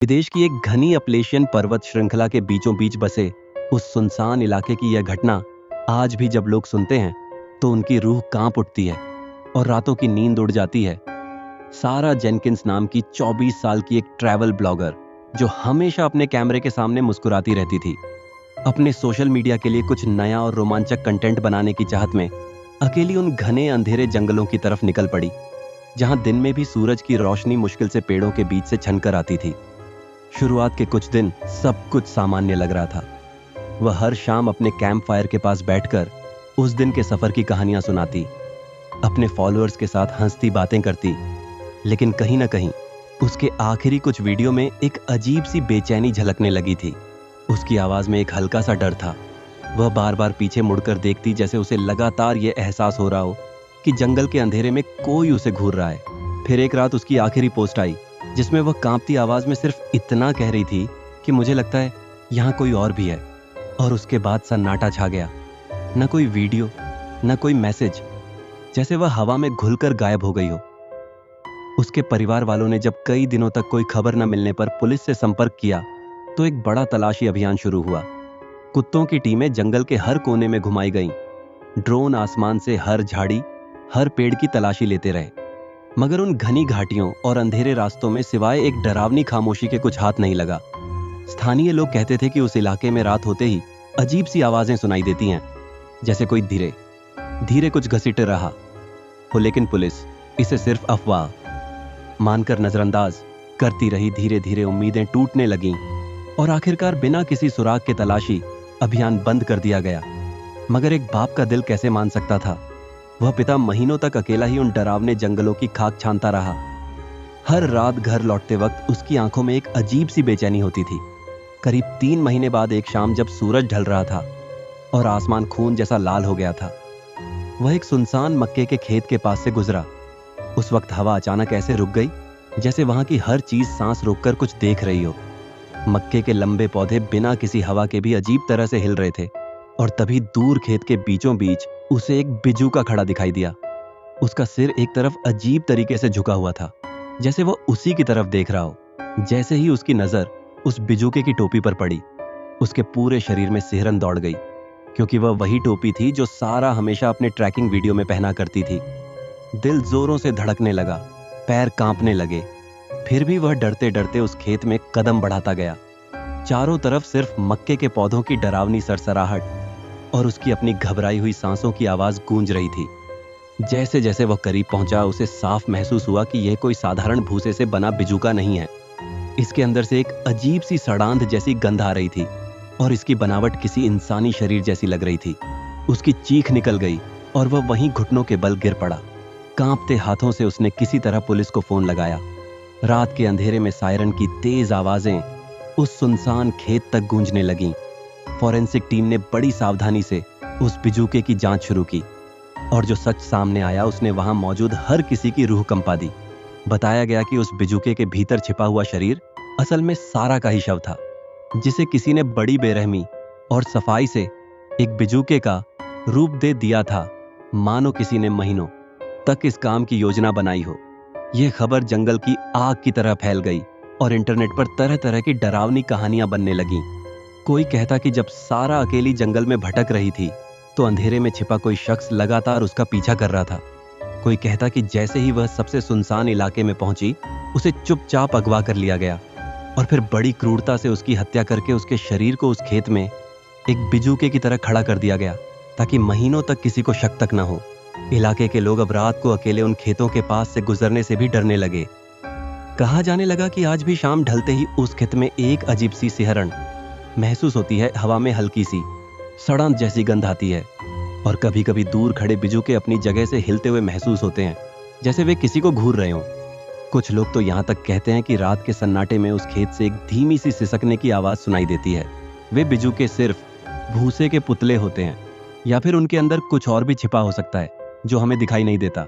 विदेश की एक घनी अपलेशियन पर्वत श्रृंखला के बीचों बीच बसे उस सुनसान इलाके की यह घटना आज भी जब लोग सुनते हैं तो उनकी रूह कांप उठती है और रातों की नींद उड़ जाती है। सारा जेनकिंस नाम की 24 साल की एक ट्रैवल ब्लॉगर जो हमेशा अपने कैमरे के सामने मुस्कुराती रहती थी, अपने सोशल मीडिया के लिए कुछ नया और रोमांचक कंटेंट बनाने की चाहत में अकेली उन घने अंधेरे जंगलों की तरफ निकल पड़ी, जहां दिन में भी सूरज की रोशनी मुश्किल से पेड़ों के बीच से छनकर आती थी। शुरुआत के कुछ दिन सब कुछ सामान्य लग रहा था। वह हर शाम अपने कैंप फायर के पास बैठकर उस दिन के सफर की कहानियां सुनाती, अपने फॉलोअर्स के साथ हंसती बातें करती, लेकिन कहीं ना कहीं उसके आखिरी कुछ वीडियो में एक अजीब सी बेचैनी झलकने लगी थी। उसकी आवाज में एक हल्का सा डर था। वह बार बार पीछे मुड़कर देखती, जैसे उसे लगातार यह एहसास हो रहा हो कि जंगल के अंधेरे में कोई उसे घूर रहा है। फिर एक रात उसकी आखिरी पोस्ट आई, जिसमें वह कांपती आवाज में सिर्फ इतना कह रही थी कि मुझे लगता है यहाँ कोई और भी है। और उसके बाद सन्नाटा छा गया। न कोई वीडियो, न कोई मैसेज, जैसे वह हवा में घुलकर गायब हो गई हो। उसके परिवार वालों ने जब कई दिनों तक कोई खबर न मिलने पर पुलिस से संपर्क किया तो एक बड़ा तलाशी अभियान शुरू हुआ। कुत्तों की टीमें जंगल के हर कोने में घुमाई गईं। ड्रोन आसमान से हर झाड़ी, हर पेड़ की तलाशी लेते रहे, मगर उन घनी घाटियों और अंधेरे रास्तों में सिवाय एक डरावनी खामोशी के कुछ हाथ नहीं लगा। स्थानीय लोग कहते थे कि उस इलाके में रात होते ही अजीब सी आवाजें सुनाई देती हैं, जैसे कोई धीरे धीरे कुछ घसीट रहा हो, लेकिन पुलिस इसे सिर्फ अफवाह मानकर नजरअंदाज करती रही। धीरे धीरे उम्मीदें टूटने लगीं और आखिरकार बिना किसी सुराग के तलाशी अभियान बंद कर दिया गया। मगर एक बाप का दिल कैसे मान सकता था? वह पिता महीनों तक अकेला ही उन डरावने जंगलों की खाक छानता रहा। हर रात घर लौटते वक्त उसकी आंखों में एक अजीब सी बेचैनी होती थी। करीब 3 महीने बाद एक शाम जब सूरज ढल रहा था और आसमान खून जैसा लाल हो गया था, वह एक सुनसान मक्के के खेत के पास से गुजरा। उस वक्त हवा अचानक ऐसे रुक गई जैसे वहां की हर चीज सांस रोककर कुछ देख रही हो। मक्के के लंबे पौधे बिना किसी हवा के भी अजीब तरह से हिल रहे थे और तभी दूर खेत के बीचों बीच उसे एक बिजूका खड़ा दिखाई दिया। उसका सिर एक तरफ अजीब तरीके से झुका हुआ था, जैसे वो उसी की तरफ देख रहा हो। जैसे ही उसकी नजर उस बिजूके की टोपी पर पड़ी, उसके पूरे शरीर में सिहरन दौड़ गई, क्योंकि वह वही टोपी थी जो सारा हमेशा अपने ट्रैकिंग वीडियो में पहना करती थी। दिल जोरों से धड़कने लगा, पैर कांपने लगे। फिर भी वह डरते डरते उस खेत में कदम बढ़ाता गया। चारों तरफ सिर्फ मक्के के पौधों की डरावनी सरसराहट और उसकी अपनी घबराई हुई सांसों की आवाज गूंज रही थी। जैसे जैसे वह करीब पहुंचा, उसे साफ महसूस हुआ कि यह कोई साधारण भूसे से बना बिजूका नहीं है। इसके अंदर से एक अजीब सी सड़ांध जैसी गंध आ रही थी और इसकी बनावट किसी इंसानी शरीर जैसी लग रही थी। उसकी चीख निकल गई और वह वहीं घुटनों के बल गिर पड़ा। कांपते हाथों से उसने किसी तरह पुलिस को फोन लगाया। रात के अंधेरे में सायरन की तेज आवाजें उस सुनसान खेत तक गूंजने लगीं। फॉरेंसिक टीम ने बड़ी सावधानी से उस बिजूके की जांच शुरू की और जो सच सामने आया उसने वहां मौजूद हर किसी की रूह कंपा दी। बताया गया कि उस बिजूके के भीतर छिपा हुआ शरीर असल में सारा का ही शव था, जिसे किसी ने बड़ी बेरहमी और सफाई से एक बिजूके का रूप दे दिया था, मानो किसी ने महीनों तक इस काम की योजना बनाई हो। यह खबर जंगल की आग की तरह फैल गई और इंटरनेट पर तरह तरह की डरावनी कहानियां बनने लगीं। कोई कहता कि जब सारा अकेली जंगल में भटक रही थी तो अंधेरे में छिपा कोई शख्स लगातार उसका पीछा कर रहा था। कोई कहता कि जैसे ही वह सबसे सुनसान इलाके में पहुंची, उसे चुपचाप अगवा कर लिया गया और फिर बड़ी क्रूरता से उसकी हत्या करके उसके शरीर को उस खेत में एक बिजूके की तरह खड़ा कर दिया गया, ताकि महीनों तक किसी को शक तक न हो। इलाके के लोग अब रात को अकेले उन खेतों के पास से गुजरने से भी डरने लगे। कहा जाने लगा कि आज भी शाम ढलते ही उस खेत में एक अजीब सी सिहरन महसूस होती है। हवा में हल्की सी सड़ांध जैसी गंध आती है और कभी कभी दूर खड़े बिजूके अपनी जगह से हिलते हुए महसूस होते हैं, जैसे वे किसी को घूर रहे हों। कुछ लोग तो यहाँ तक कहते हैं कि रात के सन्नाटे में उस खेत से एक धीमी सी सिसकने की आवाज सुनाई देती है। वे बिजूके सिर्फ भूसे के पुतले होते हैं, या फिर उनके अंदर कुछ और भी छिपा हो सकता है जो हमें दिखाई नहीं देता।